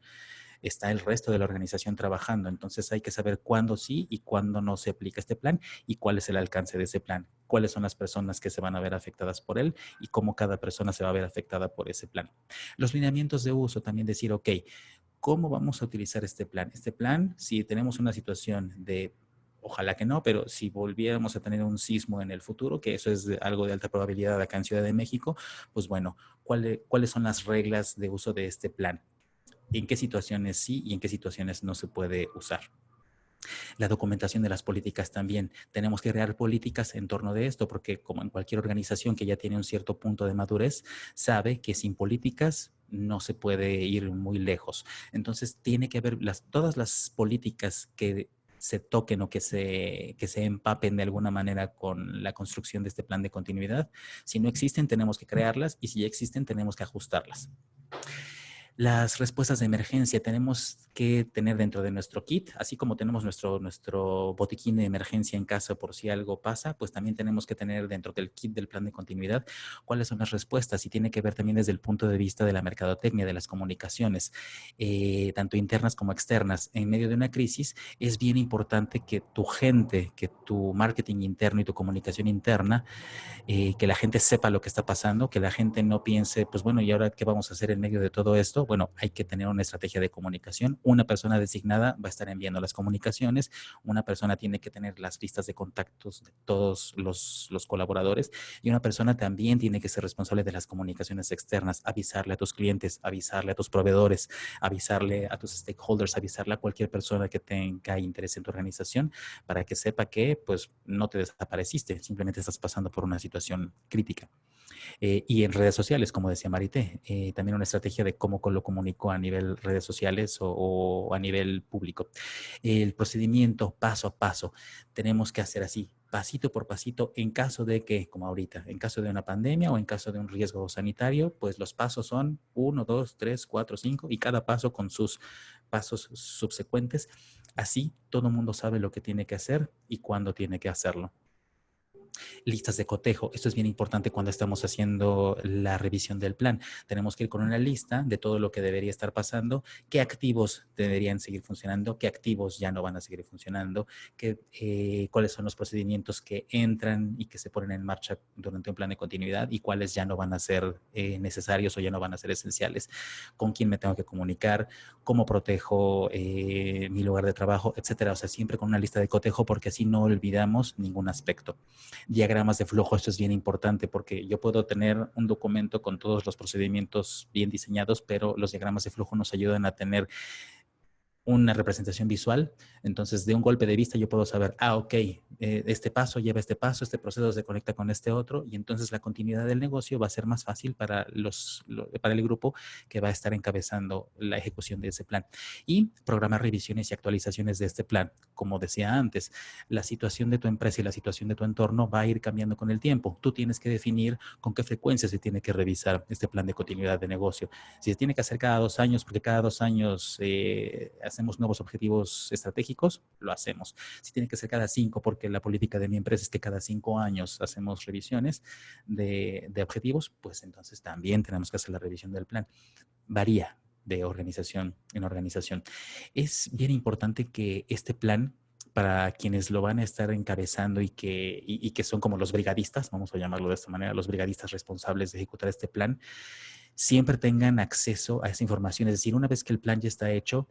Está el resto de la organización trabajando. Entonces hay que saber cuándo sí y cuándo no se aplica este plan y cuál es el alcance de ese plan, cuáles son las personas que se van a ver afectadas por él y cómo cada persona se va a ver afectada por ese plan. Los lineamientos de uso, también decir, ok, ¿cómo vamos a utilizar este plan? Este plan, si tenemos una situación de, ojalá que no, pero si volviéramos a tener un sismo en el futuro, que eso es algo de alta probabilidad acá en Ciudad de México, pues bueno, ¿cuáles son las reglas de uso de este plan? En qué situaciones sí y en qué situaciones no se puede usar. La documentación de las políticas también. Tenemos que crear políticas en torno de esto, porque como en cualquier organización que ya tiene un cierto punto de madurez, sabe que sin políticas no se puede ir muy lejos. Entonces, tiene que haber todas las políticas que se toquen o que se empapen de alguna manera con la construcción de este plan de continuidad. Si no existen, tenemos que crearlas y si ya existen, tenemos que ajustarlas. Las respuestas de emergencia tenemos que tener dentro de nuestro kit, así como tenemos nuestro botiquín de emergencia en casa por si algo pasa, pues también tenemos que tener dentro del kit del plan de continuidad cuáles son las respuestas, y tiene que ver también desde el punto de vista de la mercadotecnia, de las comunicaciones, tanto internas como externas. En medio de una crisis es bien importante que tu gente, que tu marketing interno y tu comunicación interna, que la gente sepa lo que está pasando, que la gente no piense, pues bueno, ¿y ahora qué vamos a hacer en medio de todo esto? Bueno, hay que tener una estrategia de comunicación. Una persona designada va a estar enviando las comunicaciones, una persona tiene que tener las listas de contactos de todos los colaboradores, y una persona también tiene que ser responsable de las comunicaciones externas, avisarle a tus clientes, avisarle a tus proveedores, avisarle a tus stakeholders, avisarle a cualquier persona que tenga interés en tu organización para que sepa que pues no te desapareciste, simplemente estás pasando por una situación crítica. Y en redes sociales, como decía Marité, también una estrategia de cómo lo comunico a nivel redes sociales o a nivel público. El procedimiento paso a paso, tenemos que hacer así, pasito por pasito, en caso de que, como ahorita, en caso de una pandemia o en caso de un riesgo sanitario, pues los pasos son 1, 2, 3, 4, 5 y cada paso con sus pasos subsecuentes. Así todo el mundo sabe lo que tiene que hacer y cuándo tiene que hacerlo. Listas de cotejo. Esto es bien importante cuando estamos haciendo la revisión del plan. Tenemos que ir con una lista de todo lo que debería estar pasando, qué activos deberían seguir funcionando, qué activos ya no van a seguir funcionando, cuáles son los procedimientos que entran y que se ponen en marcha durante un plan de continuidad y cuáles ya no van a ser necesarios o ya no van a ser esenciales, con quién me tengo que comunicar, cómo protejo mi lugar de trabajo, etcétera. O sea, siempre con una lista de cotejo porque así no olvidamos ningún aspecto. Diagramas de flujo, esto es bien importante porque yo puedo tener un documento con todos los procedimientos bien diseñados, pero los diagramas de flujo nos ayudan a tener una representación visual. Entonces, de un golpe de vista yo puedo saber, ok, este paso lleva este paso, este proceso se conecta con este otro, y entonces la continuidad del negocio va a ser más fácil para el grupo que va a estar encabezando la ejecución de ese plan. Y programar revisiones y actualizaciones de este plan. Como decía antes, la situación de tu empresa y la situación de tu entorno va a ir cambiando con el tiempo. Tú tienes que definir con qué frecuencia se tiene que revisar este plan de continuidad de negocio. Si se tiene que hacer cada 2 años, porque cada 2 años hacemos nuevos objetivos estratégicos, lo hacemos. Si tiene que ser cada 5, porque la política de mi empresa es que cada 5 años hacemos revisiones de objetivos, pues entonces también tenemos que hacer la revisión del plan. Varía de organización en organización. Es bien importante que este plan, para quienes lo van a estar encabezando y que son como los brigadistas, vamos a llamarlo de esta manera, los brigadistas responsables de ejecutar este plan, siempre tengan acceso a esa información. Es decir, una vez que el plan ya está hecho,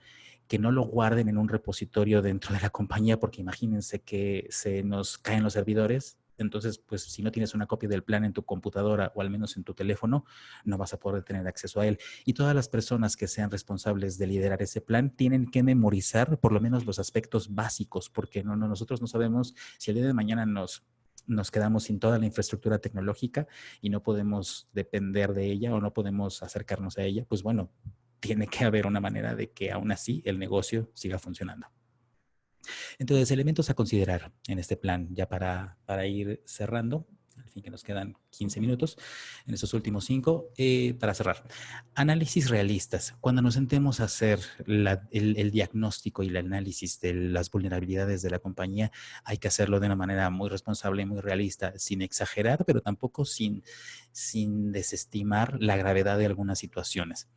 que no lo guarden en un repositorio dentro de la compañía, porque imagínense que se nos caen los servidores. Entonces, pues si no tienes una copia del plan en tu computadora o al menos en tu teléfono, no vas a poder tener acceso a él. Y todas las personas que sean responsables de liderar ese plan tienen que memorizar por lo menos los aspectos básicos, porque nosotros no sabemos si el día de mañana nos quedamos sin toda la infraestructura tecnológica y no podemos depender de ella o no podemos acercarnos a ella. Pues bueno, tiene que haber una manera de que aún así el negocio siga funcionando. Entonces, elementos a considerar en este plan, ya para ir cerrando, al fin que nos quedan 15 minutos, en estos últimos 5, para cerrar. Análisis realistas. Cuando nos sentemos a hacer el diagnóstico y el análisis de las vulnerabilidades de la compañía, hay que hacerlo de una manera muy responsable y muy realista, sin exagerar, pero tampoco sin desestimar la gravedad de algunas situaciones.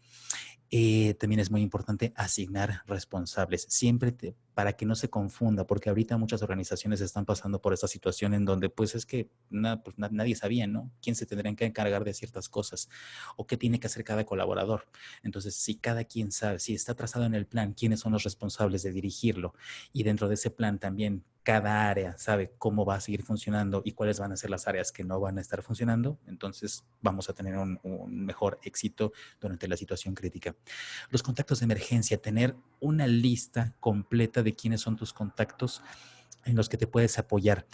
También es muy importante asignar responsables, siempre para que no se confunda, porque ahorita muchas organizaciones están pasando por esta situación en donde pues es que nadie sabía, ¿no? ¿Quién se tendría que encargar de ciertas cosas? ¿O qué tiene que hacer cada colaborador? Entonces, si cada quien sabe, si está trazado en el plan, quiénes son los responsables de dirigirlo, y dentro de ese plan también cada área sabe cómo va a seguir funcionando y cuáles van a ser las áreas que no van a estar funcionando, entonces vamos a tener un mejor éxito durante la situación crítica. Los contactos de emergencia, tener una lista completa de quiénes son tus contactos en los que te puedes apoyar.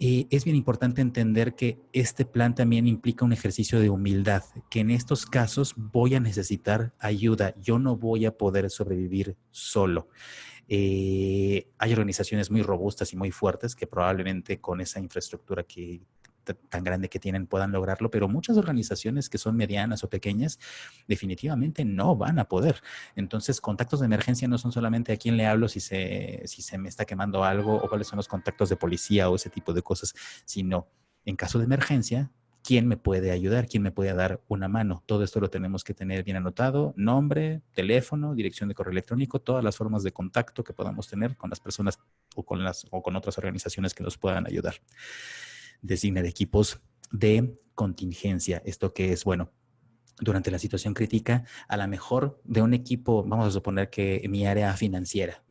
Es bien importante entender que este plan también implica un ejercicio de humildad, que en estos casos voy a necesitar ayuda, yo no voy a poder sobrevivir solo. Hay organizaciones muy robustas y muy fuertes que probablemente con esa infraestructura que tan grande que tienen puedan lograrlo, pero muchas organizaciones que son medianas o pequeñas definitivamente no van a poder. Entonces, contactos de emergencia no son solamente a quién le hablo si se me está quemando algo o cuáles son los contactos de policía o ese tipo de cosas, sino en caso de emergencia, ¿quién me puede ayudar? ¿Quién me puede dar una mano? Todo esto lo tenemos que tener bien anotado: nombre, teléfono, dirección de correo electrónico, todas las formas de contacto que podamos tener con las personas o con otras organizaciones que nos puedan ayudar. Designar equipos de contingencia. ¿Esto qué es? Bueno, durante la situación crítica, a lo mejor de un equipo, vamos a suponer que mi área financiera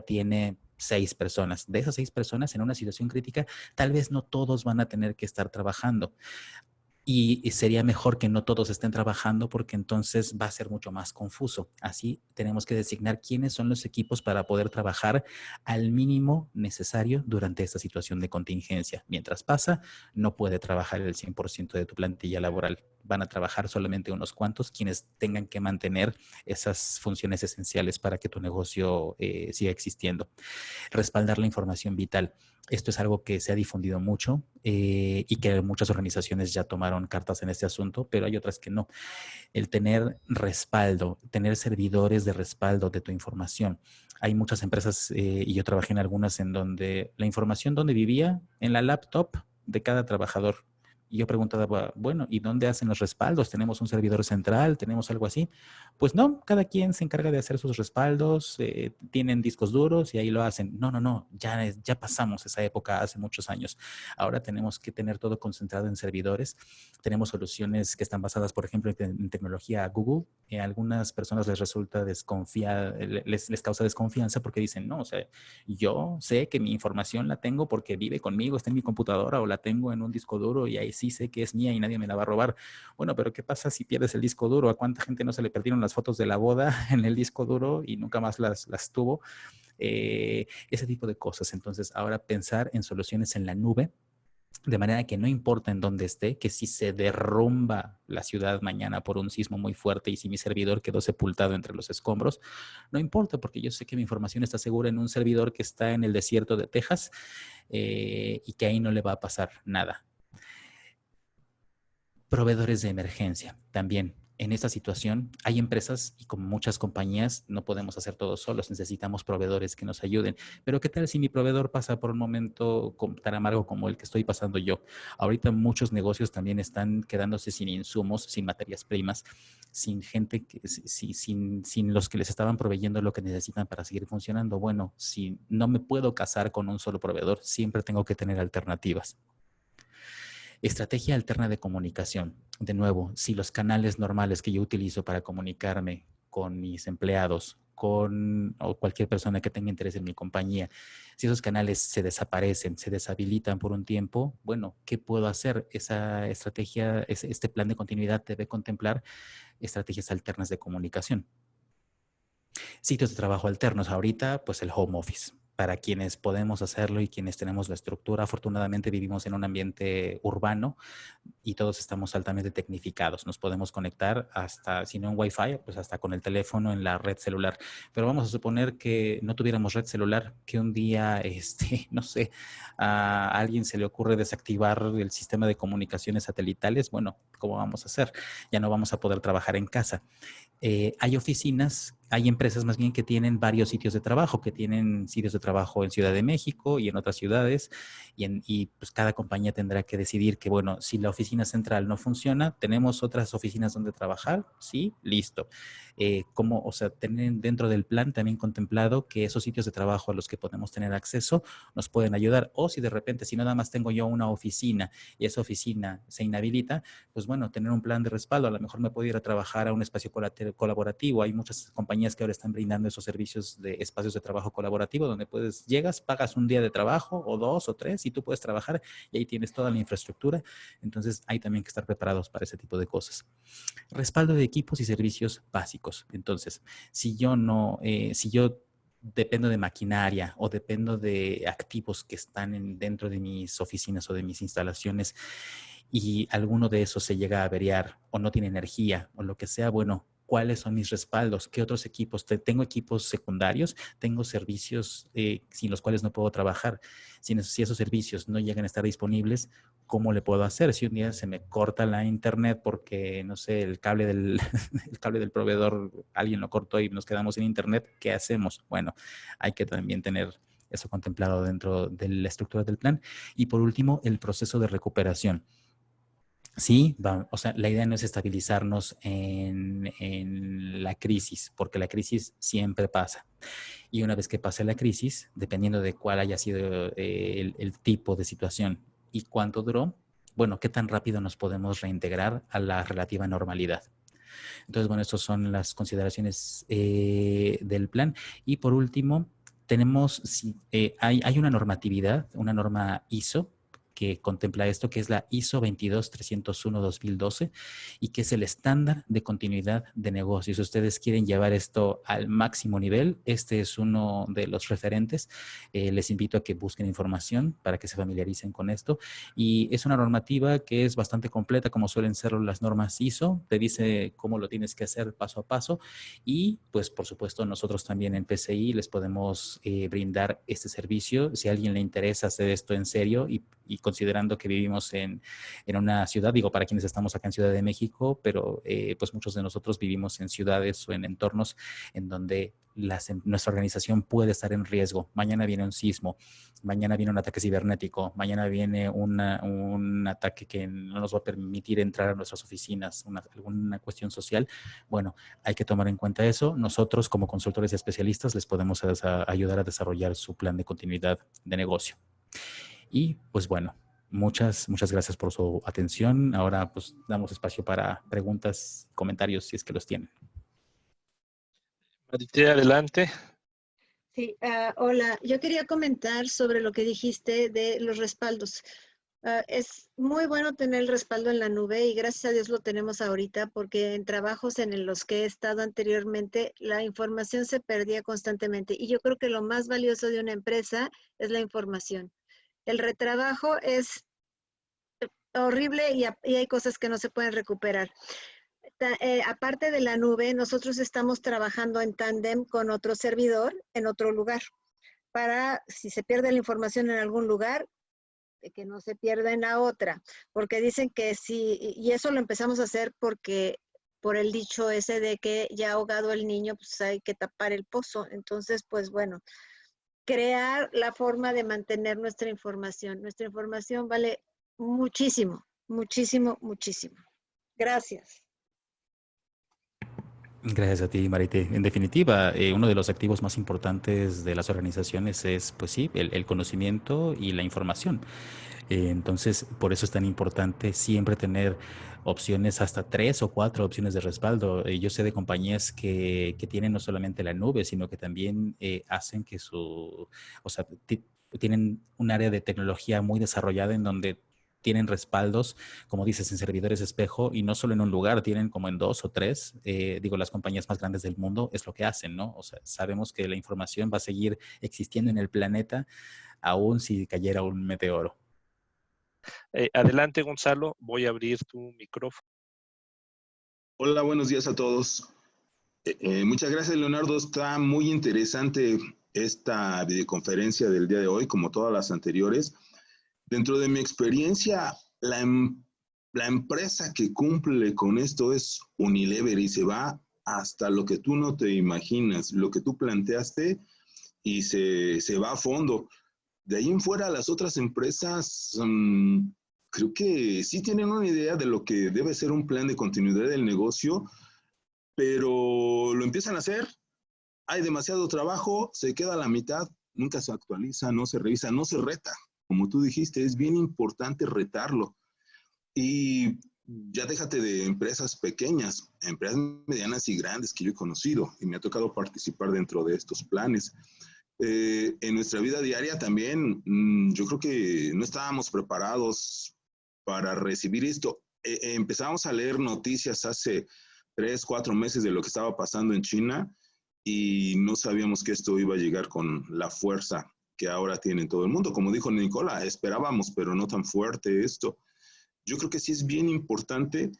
tiene 6 personas. De esas 6 personas en una situación crítica, tal vez no todos van a tener que estar trabajando. Y sería mejor que no todos estén trabajando porque entonces va a ser mucho más confuso. Así tenemos que designar quiénes son los equipos para poder trabajar al mínimo necesario durante esta situación de contingencia. Mientras pasa, no puede trabajar el 100% de tu plantilla laboral. Van a trabajar solamente unos cuantos quienes tengan que mantener esas funciones esenciales para que tu negocio siga existiendo. Respaldar la información vital. Esto es algo que se ha difundido mucho y que muchas organizaciones ya tomaron cartas en este asunto, pero hay otras que no. El tener respaldo, tener servidores de respaldo de tu información. Hay muchas empresas y yo trabajé en algunas en donde la información donde vivía en la laptop de cada trabajador. Y yo preguntaba, bueno, ¿y dónde hacen los respaldos? ¿Tenemos un servidor central? ¿Tenemos algo así? Pues no, cada quien se encarga de hacer sus respaldos, tienen discos duros y ahí lo hacen. No, ya pasamos esa época hace muchos años. Ahora tenemos que tener todo concentrado en servidores. Tenemos soluciones que están basadas, por ejemplo, en tecnología Google. A algunas personas les resulta les causa desconfianza porque dicen, no, o sea, yo sé que mi información la tengo porque vive conmigo, está en mi computadora o la tengo en un disco duro y ahí sí sé que es mía y nadie me la va a robar. Bueno, pero ¿qué pasa si pierdes el disco duro? ¿A cuánta gente no se le perdieron las fotos de la boda en el disco duro y nunca más las tuvo? Ese tipo de cosas. Entonces, ahora pensar en soluciones en la nube, de manera que no importa en dónde esté, que si se derrumba la ciudad mañana por un sismo muy fuerte y si mi servidor quedó sepultado entre los escombros, no importa porque yo sé que mi información está segura en un servidor que está en el desierto de Texas y que ahí no le va a pasar nada. Proveedores de emergencia también. En esta situación hay empresas y como muchas compañías no podemos hacer todo solos, necesitamos proveedores que nos ayuden. Pero ¿qué tal si mi proveedor pasa por un momento tan amargo como el que estoy pasando yo? Ahorita muchos negocios también están quedándose sin insumos, sin materias primas, sin gente, sin los que les estaban proveyendo lo que necesitan para seguir funcionando. Bueno, si no me puedo casar con un solo proveedor, siempre tengo que tener alternativas. Estrategia alterna de comunicación. De nuevo, si los canales normales que yo utilizo para comunicarme con mis empleados, o cualquier persona que tenga interés en mi compañía, si esos canales se desaparecen, se deshabilitan por un tiempo, bueno, ¿qué puedo hacer? Esa estrategia, este plan de continuidad debe contemplar estrategias alternas de comunicación. Sitios de trabajo alternos. Ahorita, pues el home office. Para quienes podemos hacerlo y quienes tenemos la estructura, afortunadamente vivimos en un ambiente urbano y todos estamos altamente tecnificados. Nos podemos conectar hasta, si no en Wi-Fi, pues hasta con el teléfono en la red celular. Pero vamos a suponer que no tuviéramos red celular, que un día, no sé, a alguien se le ocurre desactivar el sistema de comunicaciones satelitales. Bueno, ¿cómo vamos a hacer? Ya no vamos a poder trabajar en casa. Hay oficinas, hay empresas más bien que tienen varios sitios de trabajo, que tienen sitios de trabajo en Ciudad de México y en otras ciudades, y pues cada compañía tendrá que decidir que, bueno, si la oficina central no funciona, ¿tenemos otras oficinas donde trabajar? Sí, listo. O sea, tienen dentro del plan también contemplado que esos sitios de trabajo a los que podemos tener acceso nos pueden ayudar, o si de repente, si no nada más tengo yo una oficina y esa oficina se inhabilita, pues bueno, tener un plan de respaldo. A lo mejor me puedo ir a trabajar a un espacio colaborativo. Hay muchas compañías que ahora están brindando esos servicios de espacios de trabajo colaborativo donde llegas, pagas un día de trabajo o 2 o 3 y tú puedes trabajar y ahí tienes toda la infraestructura. Entonces hay también que estar preparados para ese tipo de cosas. Respaldo de equipos y servicios básicos. Entonces, si yo dependo de maquinaria o dependo de activos que están dentro de mis oficinas o de mis instalaciones y alguno de esos se llega a averiar o no tiene energía o lo que sea, bueno, cuáles son mis respaldos, qué otros equipos, tengo equipos secundarios, tengo servicios sin los cuales no puedo trabajar. Si esos servicios no llegan a estar disponibles, ¿cómo le puedo hacer? Si un día se me corta la internet porque, no sé, el cable del, el cable del proveedor, alguien lo cortó y nos quedamos sin internet, ¿qué hacemos? Bueno, hay que también tener eso contemplado dentro de la estructura del plan. Y por último, el proceso de recuperación. Sí, o sea, la idea no es estabilizarnos en la crisis, porque la crisis siempre pasa. Y una vez que pase la crisis, dependiendo de cuál haya sido el tipo de situación y cuánto duró, bueno, qué tan rápido nos podemos reintegrar a la relativa normalidad. Entonces, bueno, estas son las consideraciones del plan. Y por último, tenemos, hay una normatividad, una norma ISO, que contempla esto, que es la ISO 22301-2012 y que es el estándar de continuidad de negocios. Si ustedes quieren llevar esto al máximo nivel, este es uno de los referentes. Les invito a que busquen información para que se familiaricen con esto. Y es una normativa que es bastante completa, como suelen ser las normas ISO. Te dice cómo lo tienes que hacer paso a paso. Y, pues, por supuesto, nosotros también en PCI les podemos brindar este servicio. Si a alguien le interesa hacer esto en serio y considerando que vivimos en una ciudad, digo, para quienes estamos acá en Ciudad de México, pero pues muchos de nosotros vivimos en ciudades o en entornos en donde nuestra organización puede estar en riesgo. Mañana viene un sismo, mañana viene un ataque cibernético, mañana viene un ataque que no nos va a permitir entrar a nuestras oficinas, alguna cuestión social. Bueno, hay que tomar en cuenta eso. Nosotros, como consultores y especialistas, les podemos ayudar a desarrollar su plan de continuidad de negocio. Y pues bueno, muchas gracias por su atención. Ahora pues damos espacio para preguntas, comentarios, si es que los tienen. Marité, adelante. Sí, hola. Yo quería comentar sobre lo que dijiste de los respaldos. Es muy bueno tener el respaldo en la nube y gracias a Dios lo tenemos ahorita porque en trabajos en los que he estado anteriormente la información se perdía constantemente y yo creo que lo más valioso de una empresa es la información. El retrabajo es horrible y hay cosas que no se pueden recuperar. Aparte de la nube, nosotros estamos trabajando en tándem con otro servidor en otro lugar para, si se pierde la información en algún lugar, que no se pierda en la otra. Porque dicen que sí, y eso lo empezamos a hacer porque por el dicho ese de que ya ahogado el niño, pues hay que tapar el pozo. Entonces, pues bueno, crear la forma de mantener nuestra información. Nuestra información vale muchísimo, muchísimo, muchísimo. Gracias. Gracias a ti, Marité. En definitiva, uno de los activos más importantes de las organizaciones es, pues sí, el conocimiento y la información. Entonces, por eso es tan importante siempre tener opciones, hasta 3 o 4 opciones de respaldo. Yo sé de compañías que tienen no solamente la nube, sino que también hacen que tienen un área de tecnología muy desarrollada en donde tienen respaldos, como dices, en servidores espejo y no solo en un lugar, tienen como en 2 o 3. Las compañías más grandes del mundo es lo que hacen, ¿no? O sea, sabemos que la información va a seguir existiendo en el planeta aún si cayera un meteoro. Adelante, Gonzalo, voy a abrir tu micrófono. Hola, buenos días a todos. Muchas gracias, Leonardo. Está muy interesante esta videoconferencia del día de hoy, como todas las anteriores. Dentro de mi experiencia, la empresa que cumple con esto es Unilever y se va hasta lo que tú no te imaginas, lo que tú planteaste y se va a fondo. De ahí en fuera, las otras empresas creo que sí tienen una idea de lo que debe ser un plan de continuidad del negocio, pero lo empiezan a hacer, hay demasiado trabajo, se queda a la mitad, nunca se actualiza, no se revisa, no se reta. Como tú dijiste, es bien importante retarlo. Y ya déjate de empresas pequeñas, empresas medianas y grandes que yo he conocido y me ha tocado participar dentro de estos planes. En nuestra vida diaria también, yo creo que no estábamos preparados para recibir esto. Empezamos a leer noticias hace 3, 4 meses de lo que estaba pasando en China y no sabíamos que esto iba a llegar con la fuerza que ahora tiene en todo el mundo. Como dijo Nicola, esperábamos, pero no tan fuerte esto. Yo creo que sí es bien importante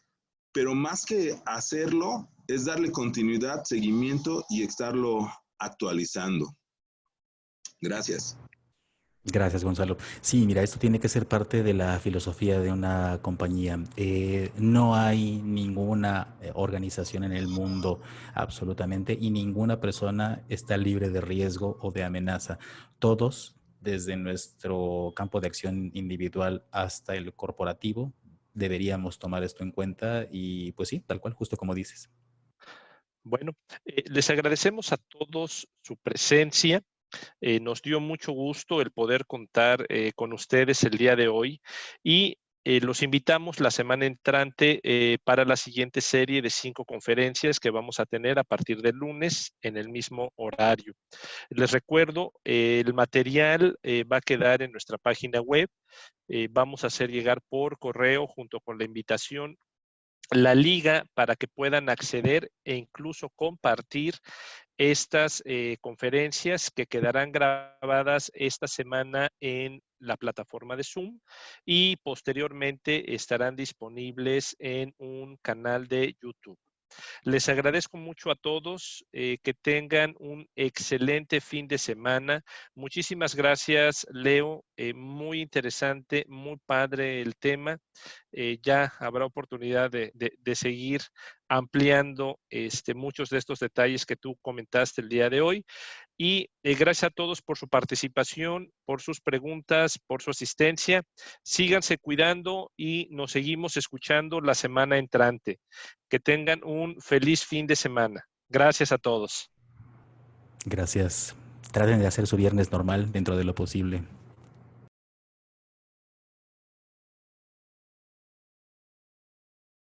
pero más que hacerlo, es darle continuidad, seguimiento y estarlo actualizando. Gracias. Gracias, Gonzalo. Sí, mira, esto tiene que ser parte de la filosofía de una compañía. No hay ninguna organización en el mundo, absolutamente, y ninguna persona está libre de riesgo o de amenaza. Todos, desde nuestro campo de acción individual hasta el corporativo, deberíamos tomar esto en cuenta y, pues sí, tal cual, justo como dices. Bueno, les agradecemos a todos su presencia. Nos dio mucho gusto el poder contar con ustedes el día de hoy y los invitamos la semana entrante para la siguiente serie de 5 conferencias que vamos a tener a partir del lunes en el mismo horario. Les recuerdo, el material va a quedar en nuestra página web. Vamos a hacer llegar por correo junto con la invitación la liga para que puedan acceder e incluso compartir estas conferencias que quedarán grabadas esta semana en la plataforma de Zoom y posteriormente estarán disponibles en un canal de YouTube. Les agradezco mucho a todos, que tengan un excelente fin de semana. Muchísimas gracias, Leo. Muy interesante, muy padre el tema. Ya habrá oportunidad de seguir ampliando muchos de estos detalles que tú comentaste el día de hoy. Y gracias a todos por su participación, por sus preguntas, por su asistencia. Síganse cuidando y nos seguimos escuchando la semana entrante. Que tengan un feliz fin de semana. Gracias a todos. Gracias. Traten de hacer su viernes normal dentro de lo posible.